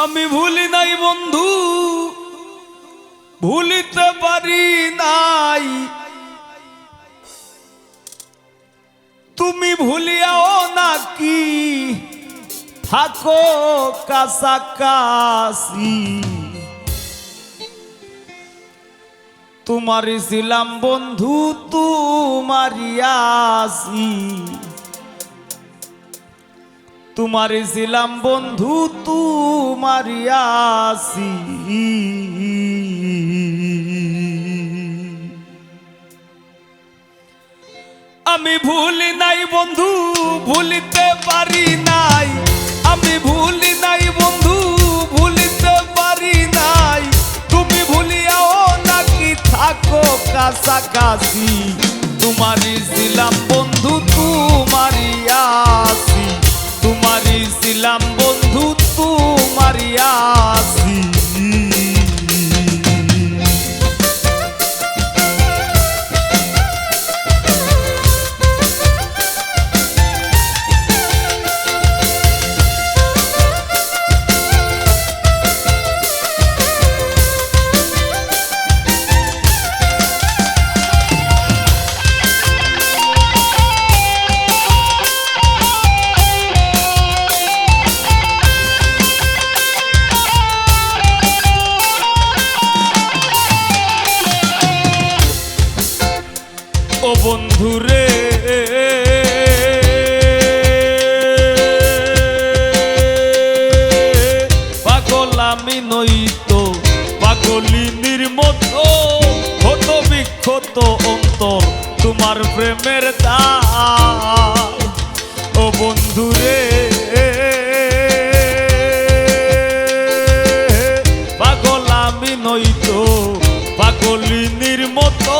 আমি ভুলি নাই বন্ধু, ভুলিতে পারি নাই। তুমি ভুলিয়াও নাকি থাকো কাছাকাছি। তোমারই ছিলাম বন্ধু, তোমারই আছি। তোমারই ছিলাম বন্ধু, তোমারই আছি। আমি ভুলি নাই বন্ধু, ভুলিতে পারি নাই। আমি ভুলি নাই বন্ধু, ভুলিতে পারি নাই। তুমি ভুলিয়াও নাকি থাকো কাছাকাছি। তোমারই ছিলাম বন্ধু, তোমারই আছি। তোমারই ছিলাম বন্ধু, তোমারই আছি। ও বন্ধুরে পাগল আমি নইতো, পাগলিনীর মতো ক্ষত বিক্ষত অন্তর তোমার প্রেমের দায়। ও বন্ধুরে পাগল আমি নইতো, পাগলিনীর মতো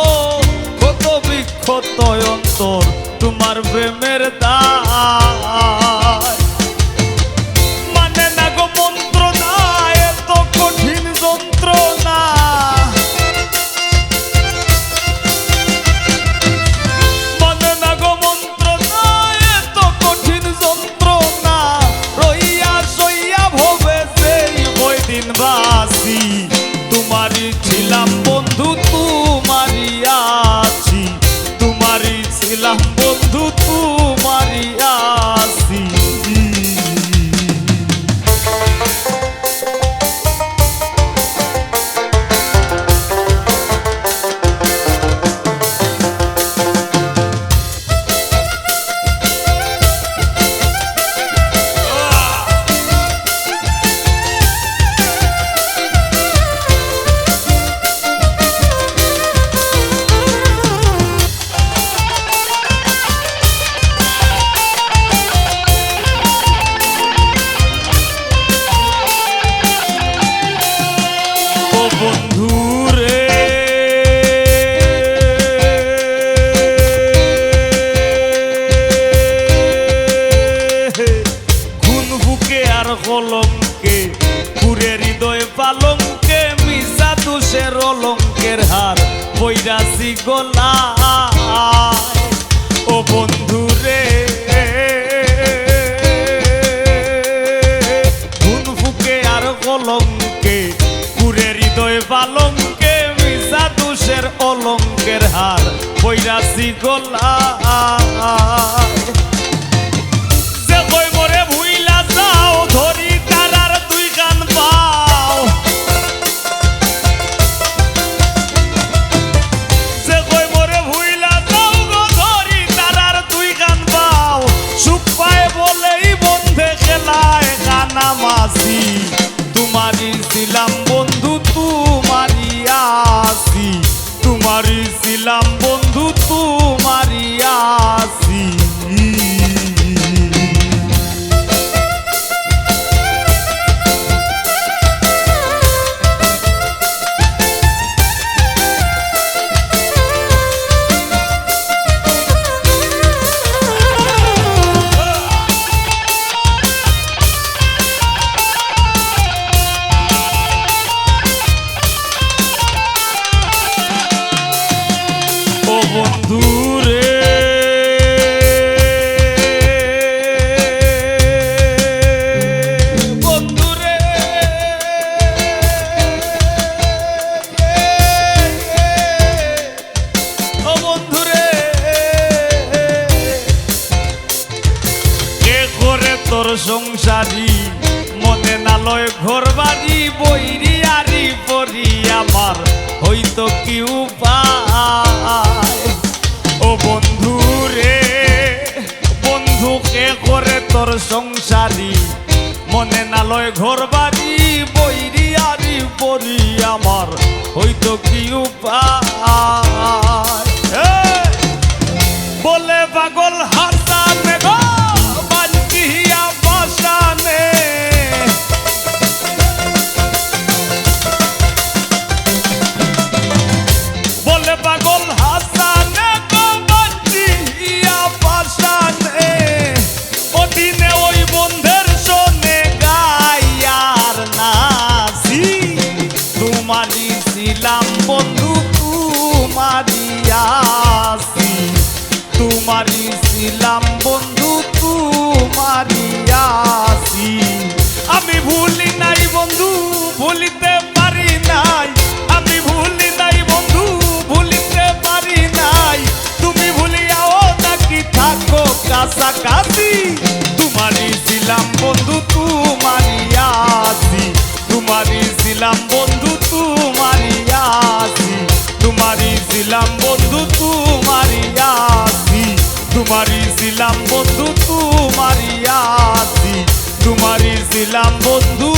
ক্ষত অন্তর তোমার প্রেমের দায়। মানে না গো মন্ত্রণা, এত কঠিন যন্ত্রণা। মানে না গো মন্ত্রণা, এত কঠিন যন্ত্রণা। রইয়া সইয়া ভবে সেই কয়দিন বাসি। তোমারই ছিলাম বন্ধু, তোমারই আছি। তোমারই ছিলাম বন্ধু, তোমারই আছি। বন্ধুরে খুন বুকে আর কলঙ্কে পুরে হৃদয় পালঙ্কে মিশা দোষের অলঙ্কের হার বৈরাসি গলা। ও বন্ধুরে খুন বুকে আর কলঙ্কে হৃদয় পালঙ্কে মিশা দোষের অলঙ্কের হার বৈরাসি গলা। যে কই মরে ভুইলা যাও, ধরি তারার দুই কান পাও। যে কই মরে ভুইলা যাও গো, ধরি তারার দুই কান পাও। সুখ পায় বলেই বন্ধে খেলায় কানামাছি। তোমারই ছিলাম বন্ধু, তোমারই আছি। তোমারই ছিলাম বন্ধু, তোমারই আছি। ও বন্ধুরে নালয় ঘর বাড়ি বৈরি আরি পরি আমার হইতো কি উপায় ও বন্ধু রে বন্ধুকে করে তোর সংসারী মনে নালয় ঘর বাড়ি বৈরি আরি পরি আমার হইতো কি উপায় বলে পাগল হাসানে গো বান্ধিয়া বাসানে বলে পাগল হাসানে গো বান্ধিয়া বাসানে ওদিনে ওই বন্ধের শোনে গায়ার নাসি তোমারই ছিলাম বন্ধু তোমারই আসি তোমারই ছিলাম বন্ধু তোমারই আসি আমি ভুলি নাই বন্ধু ভুলিতে পারি নাই আমি ভুলি নাই বন্ধু ভুলিতে পারি নাই তুমি ভুলিয়াও নাকি থাকো কাছাকাছি তোমারই ছিলাম বন্ধু তোমারই আসি তোমারই ছিলাম বন্ধু তোমারই আসি তোমারই ছিলাম বন্ধু তোমারই আসি তোমারই ছিলাম বন্ধু তোমারই আসি তোমারই ছিলাম বন্ধু